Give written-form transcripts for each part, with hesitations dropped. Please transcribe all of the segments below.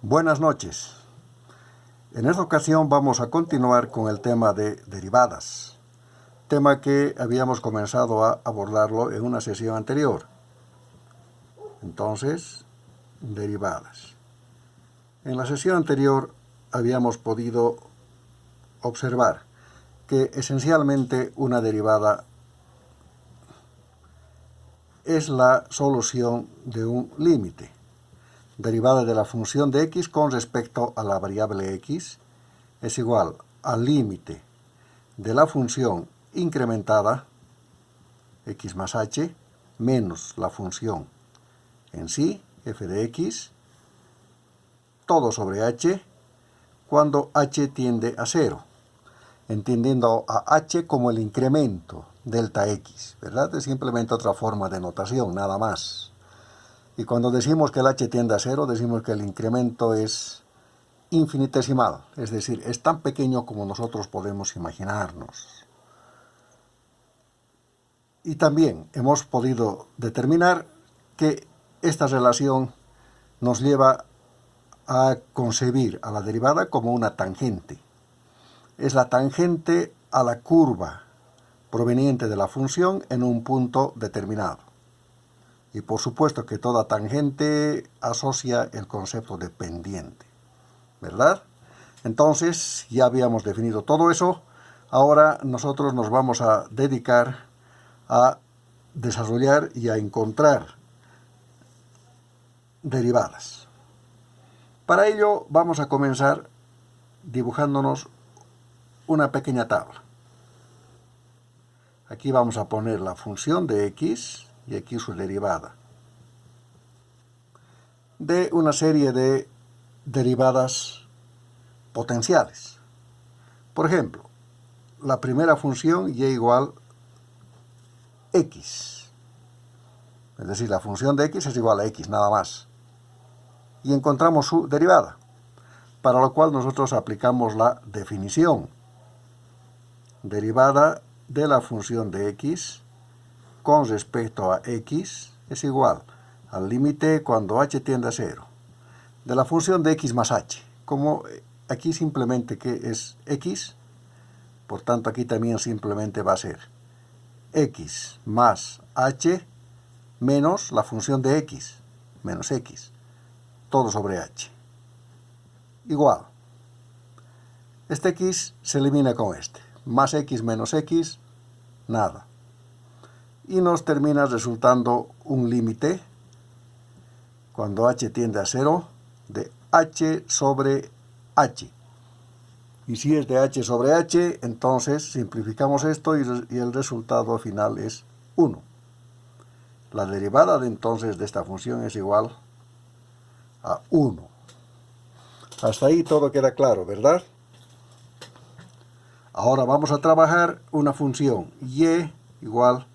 Buenas noches. En esta ocasión vamos a continuar con el tema de derivadas, tema que habíamos comenzado a abordarlo en una sesión anterior. Entonces, derivadas. En la sesión anterior habíamos podido observar que esencialmente una derivada es la solución de un límite. Derivada de la función de x con respecto a la variable x es igual al límite de la función incrementada x más h menos la función en sí, f de x, todo sobre h, cuando h tiende a 0, entendiendo a h como el incremento delta x, ¿verdad? Es simplemente otra forma de notación, nada más. Y cuando decimos que el h tiende a 0, decimos que el incremento es infinitesimal, es decir, es tan pequeño como nosotros podemos imaginarnos. Y también hemos podido determinar que esta relación nos lleva a concebir a la derivada como una tangente. Es la tangente a la curva proveniente de la función en un punto determinado. Y por supuesto que toda tangente asocia el concepto de pendiente, ¿verdad? Entonces, ya habíamos definido todo eso. Ahora nosotros nos vamos a dedicar a desarrollar y a encontrar derivadas. Para ello vamos a comenzar dibujándonos una pequeña tabla. Aquí vamos a poner la función de x y aquí su derivada de una serie de derivadas potenciales. Por ejemplo, la primera función y igual x. Es decir, la función de x es igual a x, nada más. Y encontramos su derivada, para lo cual nosotros aplicamos la definición. Derivada de la función de x con respecto a x es igual al límite cuando h tiende a 0 de la función de x más h. Como aquí simplemente que es x, por tanto aquí también simplemente va a ser x más h menos la función de x, menos x, todo sobre h. Igual. Este x se elimina con este. Más x menos x, nada. Y nos termina resultando un límite, cuando h tiende a 0, de h sobre h. Y si es de h sobre h, entonces simplificamos esto y el resultado final es 1. La derivada de entonces de esta función es igual a 1. Hasta ahí todo queda claro, ¿verdad? Ahora vamos a trabajar una función y igual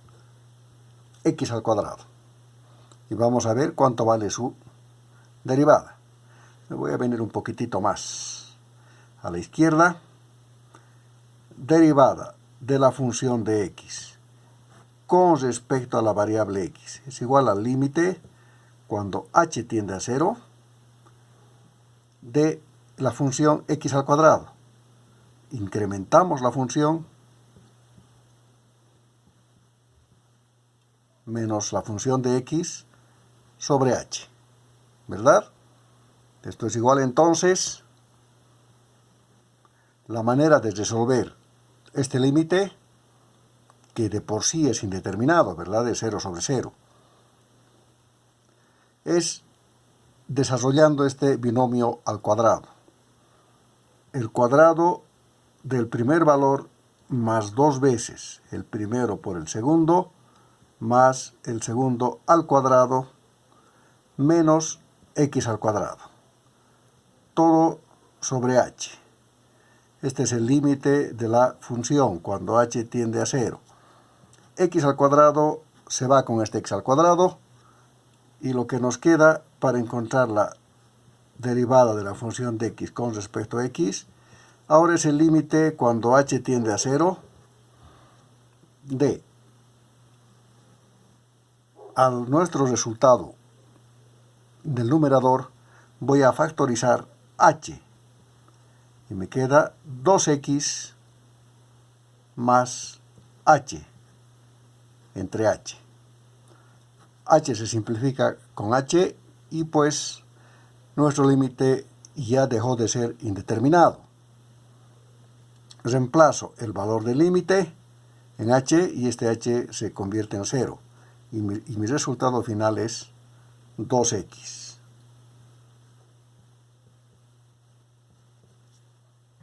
x al cuadrado. Y vamos a ver cuánto vale su derivada. Me voy a venir un poquitito más a la izquierda. Derivada de la función de x con respecto a la variable x es igual al límite cuando h tiende a 0 de la función x al cuadrado. Incrementamos la función menos la función de x sobre h, ¿verdad? Esto es igual entonces la manera de resolver este límite, que de por sí es indeterminado, ¿verdad? De 0 sobre 0. Es desarrollando este binomio al cuadrado. El cuadrado del primer valor más 2 veces el primero por el segundo, más el segundo al cuadrado, menos x al cuadrado. Todo sobre h. Este es el límite de la función cuando h tiende a 0. X al cuadrado se va con este x al cuadrado y lo que nos queda para encontrar la derivada de la función de x con respecto a x, ahora es el límite cuando h tiende a 0 de a nuestro resultado del numerador voy a factorizar h. Y me queda 2x más h entre h. H se simplifica con h y pues nuestro límite ya dejó de ser indeterminado. Reemplazo el valor del límite en h y este h se convierte en 0. Y mi resultado final es 2x.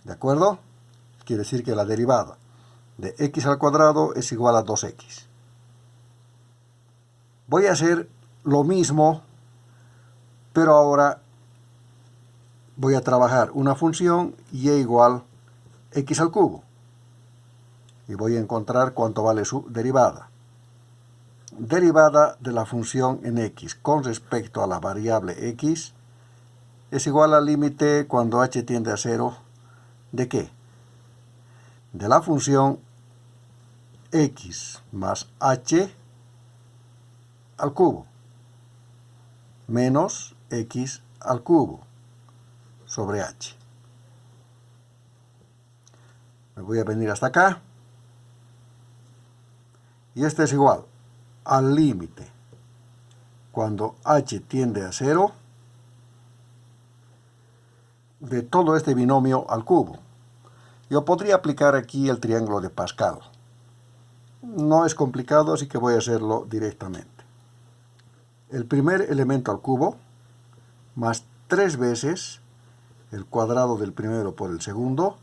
¿De acuerdo? Quiere decir que la derivada de x al cuadrado es igual a 2x. Voy a hacer lo mismo, pero ahora voy a trabajar una función y igual x al cubo. Y voy a encontrar cuánto vale su derivada. Derivada de la función en x con respecto a la variable x es igual al límite cuando h tiende a 0. ¿De qué? De la función x más h al cubo menos x al cubo sobre h. Me voy a venir hasta acá. Y este es igual al límite cuando h tiende a 0 de todo este binomio al cubo. Yo podría aplicar aquí el triángulo de Pascal. No es complicado, así que voy a hacerlo directamente. El primer elemento al cubo más 3 veces el cuadrado del primero por el segundo.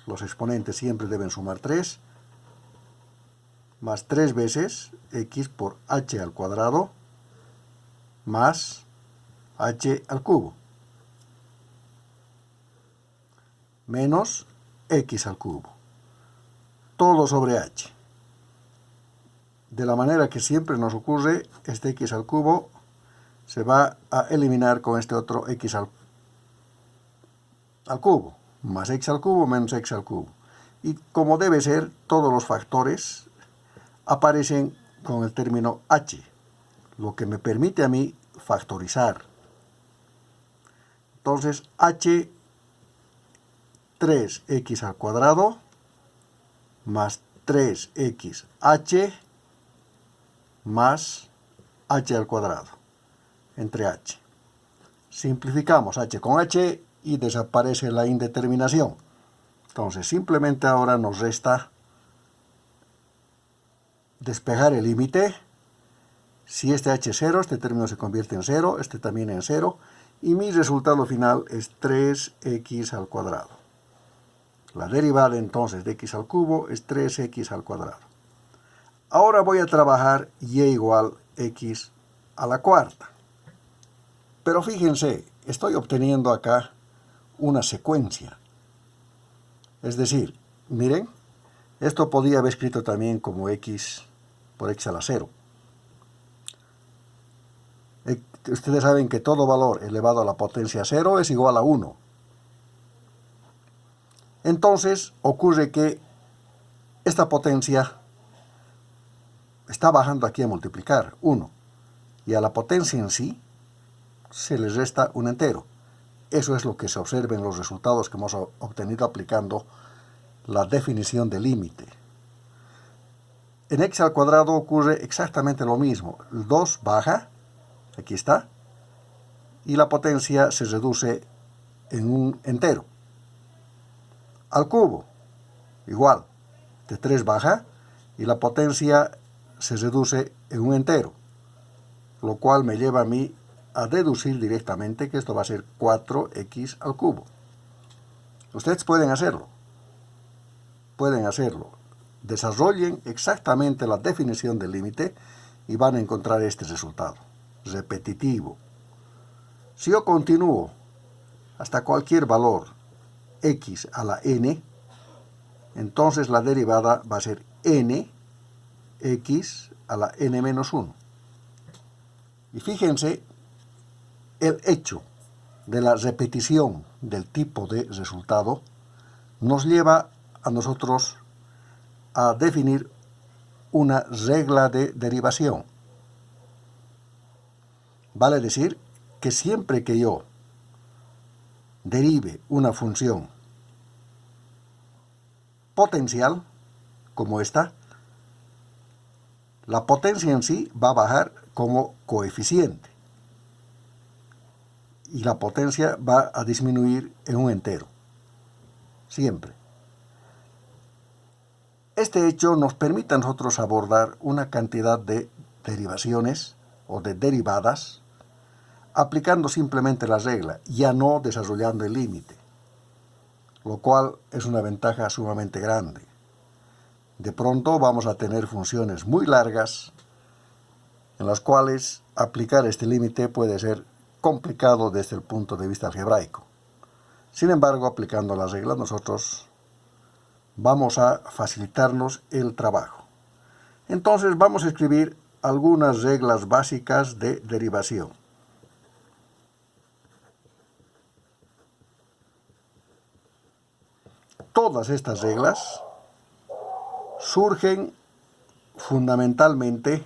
Los exponentes siempre deben sumar 3. Más 3 veces x por h al cuadrado más h al cubo menos x al cubo. Todo sobre h. De la manera que siempre nos ocurre, este x al cubo se va a eliminar con este otro x al cubo. Más x al cubo menos x al cubo. Y como debe ser, todos los factores aparecen con el término h, lo que me permite a mí factorizar. Entonces, h 3x al cuadrado más 3xh más h al cuadrado entre h. Simplificamos h con h y desaparece la indeterminación. Entonces, simplemente ahora nos resta despejar el límite. Si este h es 0, este término se convierte en 0, este también en 0, y mi resultado final es 3x al cuadrado. La derivada entonces de x al cubo es 3x al cuadrado. Ahora voy a trabajar y igual x a la cuarta. Pero fíjense, estoy obteniendo acá una secuencia. Es decir, miren, esto podría haber escrito también como x por x a la 0. Ustedes saben que todo valor elevado a la potencia 0 es igual a 1. Entonces ocurre que esta potencia está bajando aquí a multiplicar 1. Y a la potencia en sí se le resta un entero. Eso es lo que se observa en los resultados que hemos obtenido aplicando la definición de límite. En x al cuadrado ocurre exactamente lo mismo. El 2 baja, aquí está, y la potencia se reduce en un entero. Al cubo, igual, de 3 baja, y la potencia se reduce en un entero, lo cual me lleva a mí a deducir directamente que esto va a ser 4x al cubo. Ustedes pueden hacerlo. Desarrollen exactamente la definición del límite y van a encontrar este resultado, repetitivo. Si yo continúo hasta cualquier valor x a la n, entonces la derivada va a ser n x a la n menos 1. Y fíjense, el hecho de la repetición del tipo de resultado nos lleva a nosotros a definir una regla de derivación. Vale decir que siempre que yo derive una función potencial, como esta, la potencia en sí va a bajar como coeficiente y la potencia va a disminuir en un entero, siempre. Este hecho nos permite a nosotros abordar una cantidad de derivaciones o de derivadas aplicando simplemente la regla, ya no desarrollando el límite, lo cual es una ventaja sumamente grande. De pronto vamos a tener funciones muy largas en las cuales aplicar este límite puede ser complicado desde el punto de vista algebraico. Sin embargo, aplicando la regla nosotros vamos a facilitarnos el trabajo. Entonces vamos a escribir algunas reglas básicas de derivación. Todas estas reglas surgen fundamentalmente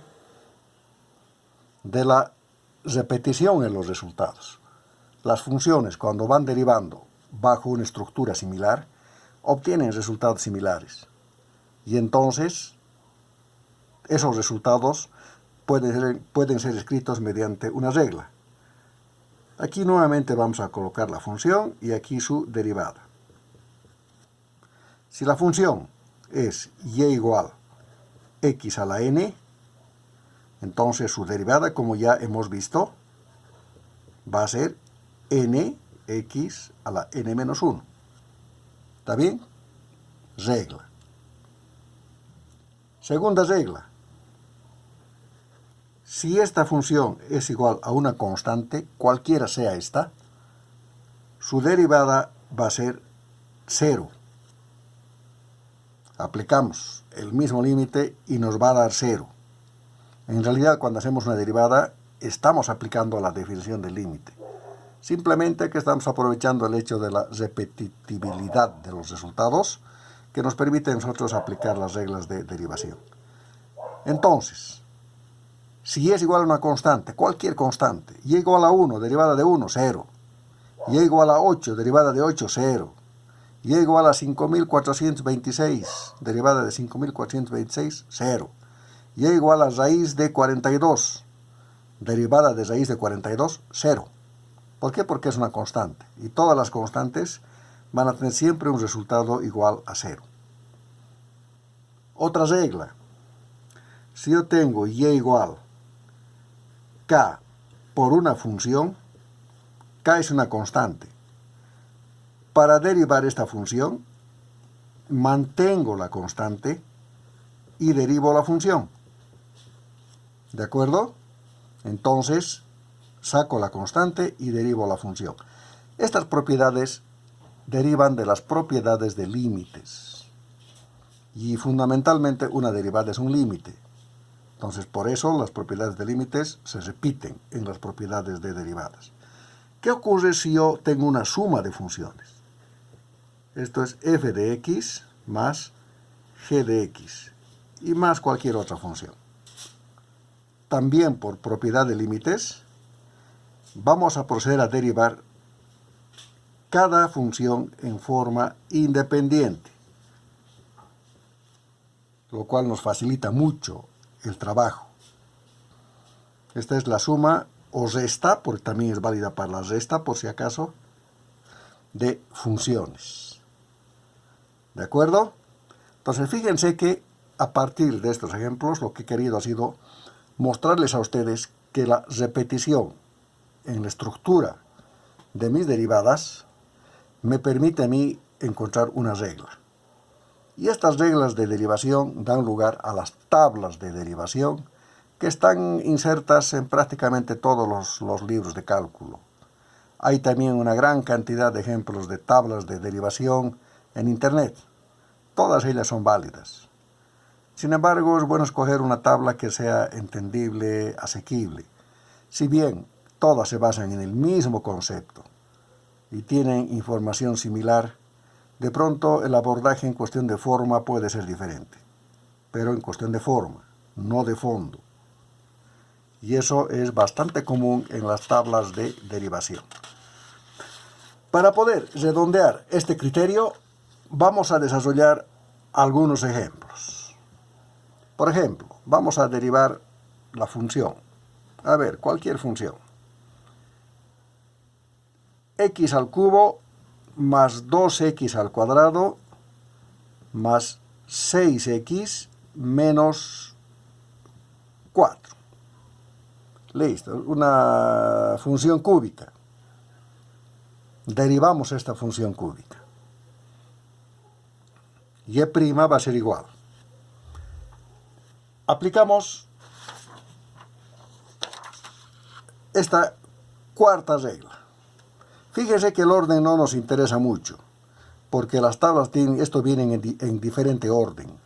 de la repetición en los resultados. Las funciones, cuando van derivando bajo una estructura similar, obtienen resultados similares. Y entonces, esos resultados pueden ser escritos mediante una regla. Aquí nuevamente vamos a colocar la función y aquí su derivada. Si la función es y igual x a la n, entonces su derivada, como ya hemos visto, va a ser nx a la n menos 1. ¿Está bien? Regla. Segunda regla. Si esta función es igual a una constante, cualquiera sea esta, su derivada va a ser 0. Aplicamos el mismo límite y nos va a dar 0. En realidad, cuando hacemos una derivada, estamos aplicando la definición del límite. Simplemente que estamos aprovechando el hecho de la repetibilidad de los resultados que nos permite a nosotros aplicar las reglas de derivación. Entonces, si es igual a una constante, cualquier constante, y igual a 1, derivada de 1, 0. Y igual a 8, derivada de 8, 0. Y igual a 5426, derivada de 5426, 0. Y igual a raíz de 42, derivada de raíz de 42, 0. ¿Por qué? Porque es una constante. Y todas las constantes van a tener siempre un resultado igual a 0. Otra regla. Si yo tengo y igual k por una función, k es una constante. Para derivar esta función, mantengo la constante y derivo la función. ¿De acuerdo? Entonces, saco la constante y derivo la función. Estas propiedades derivan de las propiedades de límites. Y fundamentalmente una derivada es un límite. Entonces, por eso las propiedades de límites se repiten en las propiedades de derivadas. ¿Qué ocurre si yo tengo una suma de funciones? Esto es f de x más g de x y más cualquier otra función. También por propiedad de límites, vamos a proceder a derivar cada función en forma independiente, lo cual nos facilita mucho el trabajo. Esta es la suma o resta, porque también es válida para la resta, por si acaso, de funciones. ¿De acuerdo? Entonces, fíjense que a partir de estos ejemplos, lo que he querido ha sido mostrarles a ustedes que la repetición en la estructura de mis derivadas me permite a mí encontrar una regla. Y estas reglas de derivación dan lugar a las tablas de derivación que están insertas en prácticamente todos los libros de cálculo. Hay también una gran cantidad de ejemplos de tablas de derivación en Internet. Todas ellas son válidas. Sin embargo, es bueno escoger una tabla que sea entendible, asequible. Si bien todas se basan en el mismo concepto y tienen información similar, de pronto el abordaje en cuestión de forma puede ser diferente, pero en cuestión de forma, no de fondo. Y eso es bastante común en las tablas de derivación. Para poder redondear este criterio, vamos a desarrollar algunos ejemplos. Por ejemplo, vamos a derivar la función. A ver, cualquier función. X al cubo más 2x al cuadrado más 6x menos 4. Listo, una función cúbica. Derivamos esta función cúbica. Y' va a ser igual. Aplicamos esta cuarta regla. Fíjense que el orden no nos interesa mucho, porque las tablas esto vienen en diferente orden.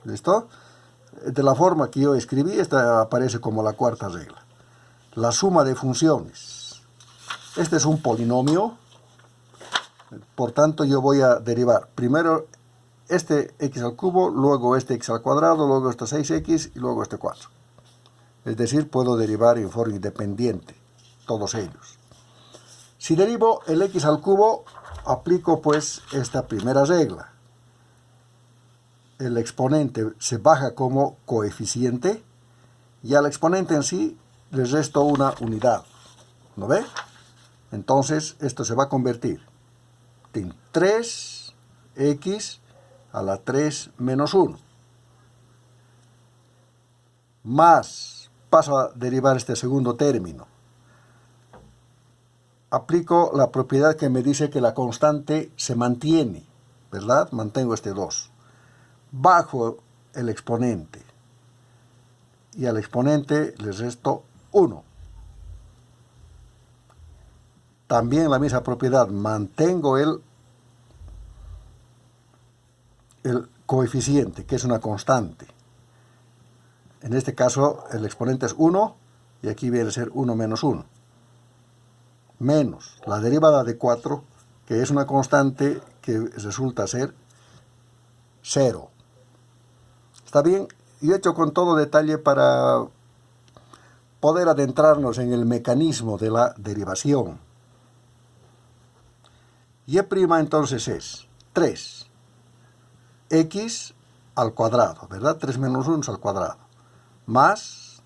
¿Listo? De la forma que yo escribí, esta aparece como la cuarta regla. La suma de funciones. Este es un polinomio, por tanto yo voy a derivar primero este x al cubo, luego este x al cuadrado, luego este 6x y luego este 4. Es decir, puedo derivar en forma independiente todos ellos. Si derivo el x al cubo, aplico pues esta primera regla. El exponente se baja como coeficiente y al exponente en sí le resto una unidad. ¿No ve? Entonces esto se va a convertir en 3x a la 3 menos 1. Más, paso a derivar este segundo término. Aplico la propiedad que me dice que la constante se mantiene, ¿verdad? Mantengo este 2. Bajo el exponente. Y al exponente le resto 1. También la misma propiedad, mantengo el coeficiente, que es una constante. En este caso, el exponente es 1, y aquí viene a ser 1 menos 1. Menos la derivada de 4, que es una constante que resulta ser 0. ¿Está bien? Y he hecho con todo detalle para poder adentrarnos en el mecanismo de la derivación. Y' entonces es 3x al cuadrado, ¿verdad? 3 menos 1 es al cuadrado. Más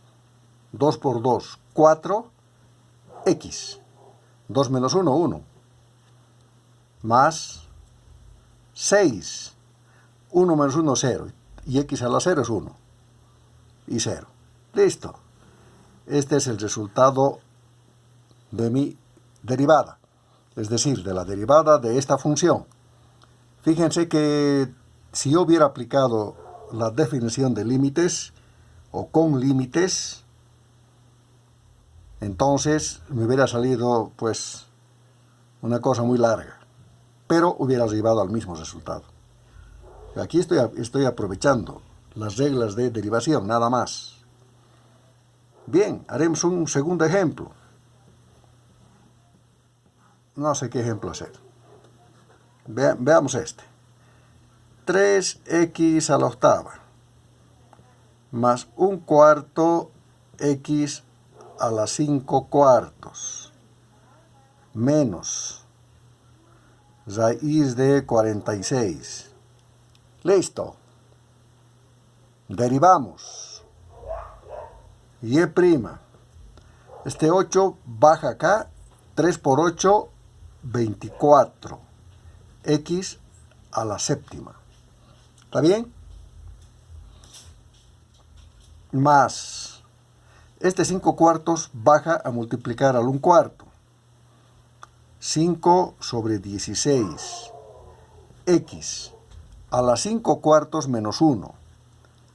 2 por 2, 4x. 2 menos 1, 1. Más 6. 1 menos 1, 0. Y x a la 0 es 1. Y 0. Listo. Este es el resultado de mi derivada. Es decir, de la derivada de esta función. Fíjense que si yo hubiera aplicado la definición de límites o con límites, entonces me hubiera salido pues una cosa muy larga, pero hubiera llevado al mismo resultado. Aquí estoy aprovechando las reglas de derivación, nada más. Bien, haremos un segundo ejemplo. No sé qué ejemplo hacer. Veamos este. 3x a la octava más 1/4 x a la 5/4 menos raíz de 46. Listo. Derivamos. Y' este 8 baja acá. 3 por 8, 24. X a la séptima. ¿Está bien? Más. Este 5/4 baja a multiplicar al 1/4. 5 sobre 16. X a la 5/4 menos 1.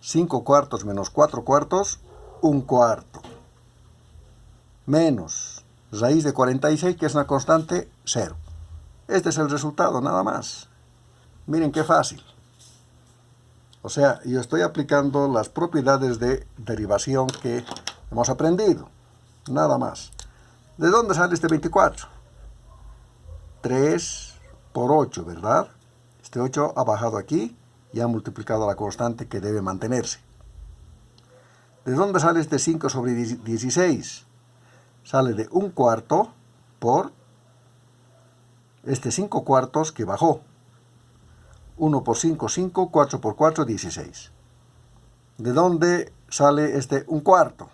5/4 menos 4/4, 1/4. Menos raíz de 46, que es una constante, 0. Este es el resultado, nada más. Miren qué fácil. O sea, yo estoy aplicando las propiedades de derivación que hemos aprendido. Nada más. ¿De dónde sale este 24? 3 por 8, ¿verdad? Este 8 ha bajado aquí y ha multiplicado la constante que debe mantenerse. ¿De dónde sale este 5 sobre 16? Sale de 1/4 por este 5 cuartos que bajó. 1 por 5, 5, 4 por 4, 16. ¿De dónde sale este 1/4?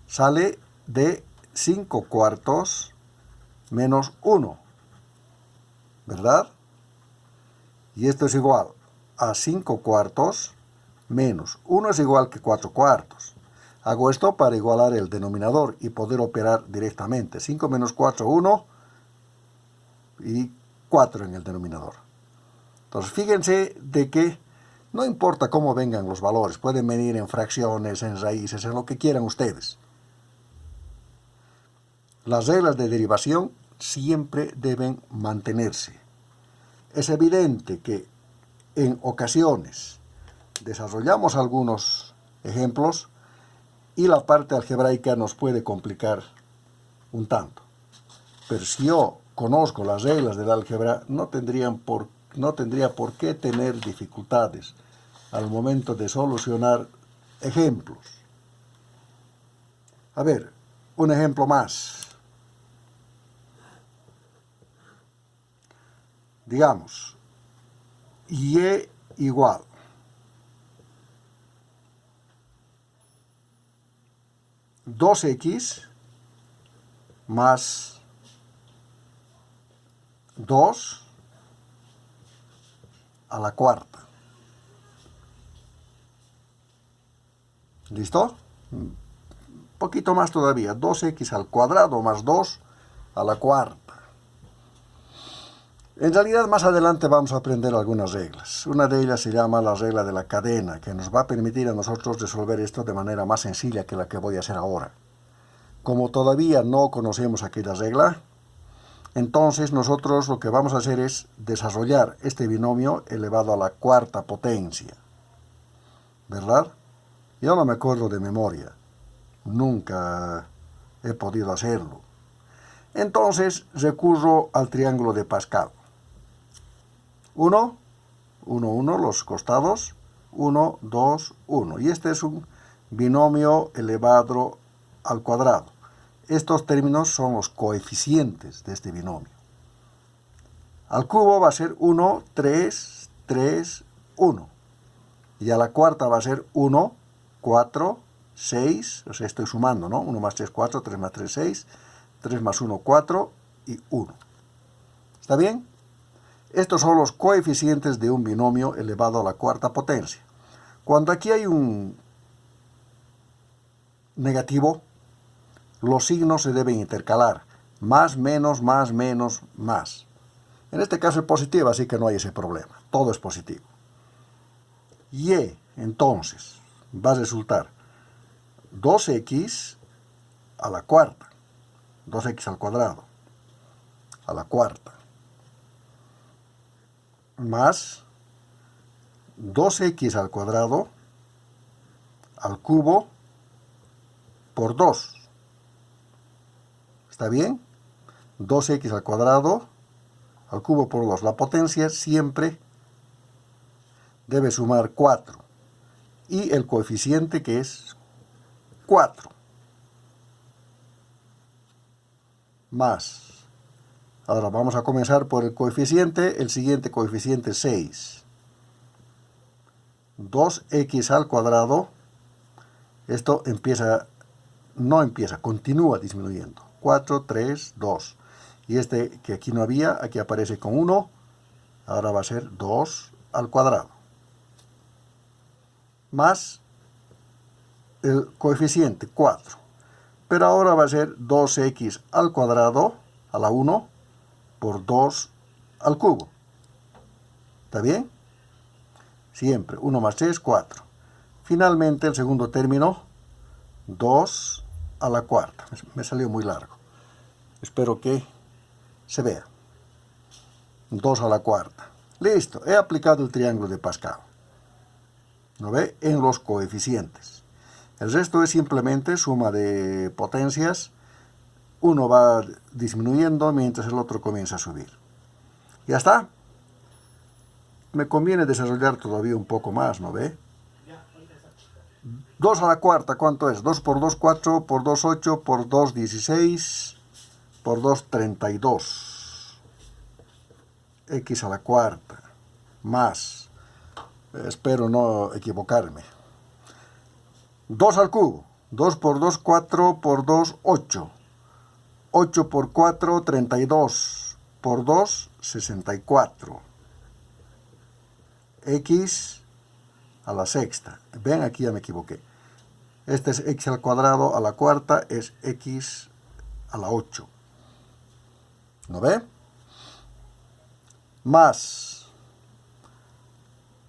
Sale de 5 cuartos menos 1, ¿verdad? Y esto es igual a 5 cuartos menos 1 es igual que 4 cuartos. Hago esto para igualar el denominador y poder operar directamente. 5 menos 4, 1 y 4 en el denominador. Entonces, fíjense de que no importa cómo vengan los valores, pueden venir en fracciones, en raíces, en lo que quieran ustedes. Las reglas de derivación siempre deben mantenerse. Es evidente que en ocasiones desarrollamos algunos ejemplos y la parte algebraica nos puede complicar un tanto. Pero si yo conozco las reglas del álgebra, no tendría por qué tener dificultades al momento de solucionar ejemplos. A ver, un ejemplo más. Digamos, y igual a 2x más 2 a la cuarta. ¿Listo? Un poquito más todavía. 2x al cuadrado más 2 a la cuarta. En realidad, más adelante vamos a aprender algunas reglas. Una de ellas se llama la regla de la cadena, que nos va a permitir a nosotros resolver esto de manera más sencilla que la que voy a hacer ahora. Como todavía no conocemos aquella regla, entonces nosotros lo que vamos a hacer es desarrollar este binomio elevado a la cuarta potencia. ¿Verdad? Yo no me acuerdo de memoria. Nunca he podido hacerlo. Entonces recurro al triángulo de Pascal. 1, 1, 1, los costados, 1, 2, 1. Y este es un binomio elevado al cuadrado. Estos términos son los coeficientes de este binomio. Al cubo va a ser 1, 3, 3, 1. Y a la cuarta va a ser 1, 4, 6. O sea, estoy sumando, ¿no? 1 más 3, 4, 3 más 3, 6. 3 más 1, 4 y 1. ¿Está bien? Estos son los coeficientes de un binomio elevado a la cuarta potencia. Cuando aquí hay un negativo, los signos se deben intercalar. Más, menos, más, menos, más. En este caso es positivo, así que no hay ese problema. Todo es positivo. Y entonces va a resultar 2x a la cuarta. 2x al cuadrado a la cuarta más 2x al cuadrado al cubo por 2. ¿Está bien? 2x al cuadrado al cubo por 2. La potencia siempre debe sumar 4. Y el coeficiente que es 4. Más. Ahora vamos a comenzar por el coeficiente. El siguiente coeficiente es 6. 2x al cuadrado. Esto continúa disminuyendo. 4, 3, 2. Y este que aquí no había, aquí aparece con 1. Ahora va a ser 2 al cuadrado. Más el coeficiente 4. Pero ahora va a ser 2x al cuadrado a la 1 por 2 al cubo. ¿Está bien? Siempre 1 más 3, 4. Finalmente el segundo término, 2 a la cuarta. Me salió muy largo. Espero que se vea. 2 a la cuarta. Listo, he aplicado el triángulo de Pascal. ¿No ve? En los coeficientes. El resto es simplemente suma de potencias. Uno va disminuyendo mientras el otro comienza a subir. ¿Ya está? Me conviene desarrollar todavía un poco más, ¿no ve? 2 a la cuarta, ¿cuánto es? 2 por 2, 4, por 2, 8, por 2, 16, por 2, 32. X a la cuarta, más, espero no equivocarme, 2 al cubo, 2 por 2, 4, por 2, 8, 8 por 4, 32, por 2, 64. X a la sexta. Ven, aquí ya me equivoqué. Este es x al cuadrado a la cuarta, es x a la 8. ¿No ve? Más,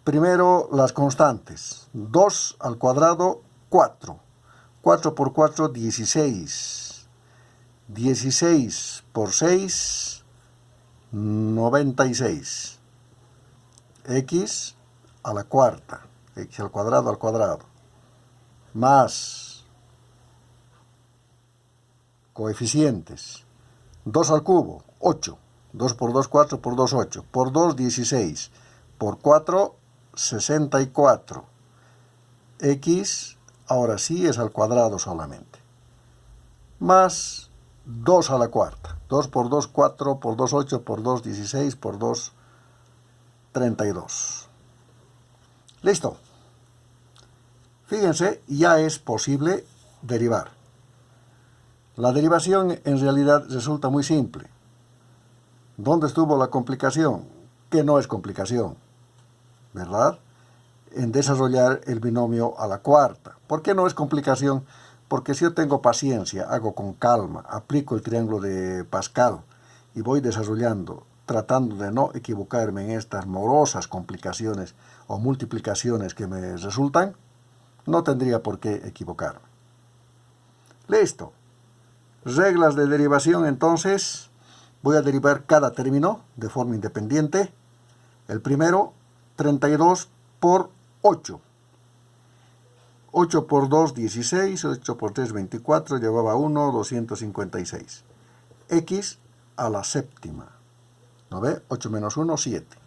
primero las constantes. 2 al cuadrado, 4. 4 por 4, 16. 16 por 6, 96. X a la cuarta, x al cuadrado, más coeficientes, 2 al cubo, 8, 2 por 2, 4, por 2, 8, por 2, 16, por 4, 64, x, ahora sí es al cuadrado solamente, más 2 a la cuarta, 2 por 2, 4, por 2, 8, por 2, 16, por 2, 32. Listo. Fíjense, ya es posible derivar. La derivación en realidad resulta muy simple. ¿Dónde estuvo la complicación? Que no es complicación, ¿verdad? En desarrollar el binomio a la cuarta. ¿Por qué no es complicación? Porque si yo tengo paciencia, hago con calma, aplico el triángulo de Pascal y voy desarrollando, tratando de no equivocarme en estas morosas complicaciones o multiplicaciones que me resultan, no tendría por qué equivocarme. Listo. Reglas de derivación, entonces, voy a derivar cada término de forma independiente. El primero, 32 por 8. 8 por 2, 16. 8 por 3, 24. Llevaba 1, 256. X a la séptima. ¿No ve? 8 menos 1, 7.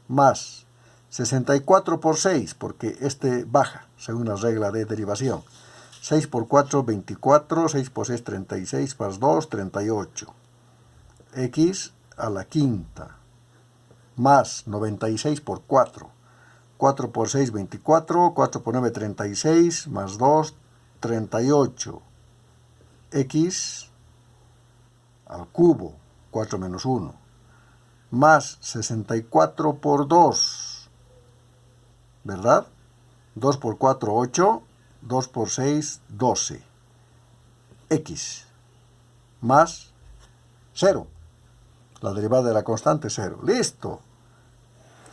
Más 64 por 6, porque este baja, según la regla de derivación. 6 por 4, 24. 6 por 6, 36. Más 2, 38. X a la quinta. Más 96 por 4. 4 por 6, 24. 4 por 9, 36. Más 2, 38. X al cubo. 4 menos 1. Más 64 por 2. ¿Verdad? 2 por 4, 8. 2 por 6, 12. X. Más 0. La derivada de la constante, 0. ¡Listo!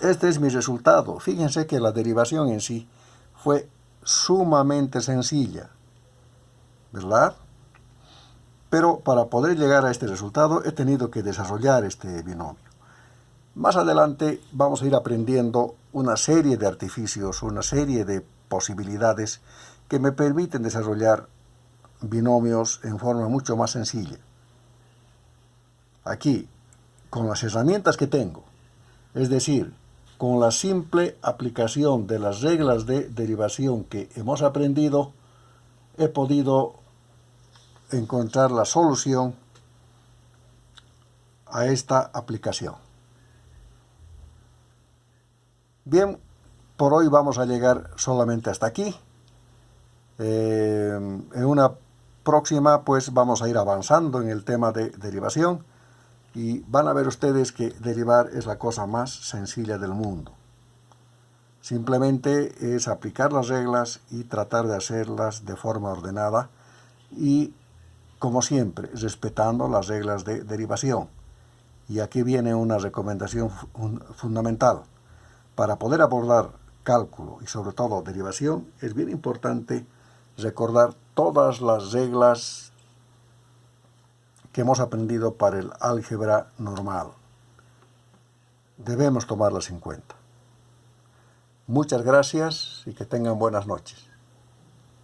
Este es mi resultado. Fíjense que la derivación en sí fue sumamente sencilla, ¿verdad? Pero para poder llegar a este resultado he tenido que desarrollar este binomio. Más adelante vamos a ir aprendiendo una serie de artificios, una serie de posibilidades que me permiten desarrollar binomios en forma mucho más sencilla. Aquí, con las herramientas que tengo, es decir, con la simple aplicación de las reglas de derivación que hemos aprendido, he podido encontrar la solución a esta aplicación. Bien, por hoy vamos a llegar solamente hasta aquí. En una próxima, pues vamos a ir avanzando en el tema de derivación y van a ver ustedes que derivar es la cosa más sencilla del mundo. Simplemente es aplicar las reglas y tratar de hacerlas de forma ordenada y, como siempre, respetando las reglas de derivación. Y aquí viene una recomendación fundamental. Para poder abordar cálculo y sobre todo derivación, es bien importante recordar todas las reglas que hemos aprendido para el álgebra normal. Debemos tomarlas en cuenta. Muchas gracias y que tengan buenas noches.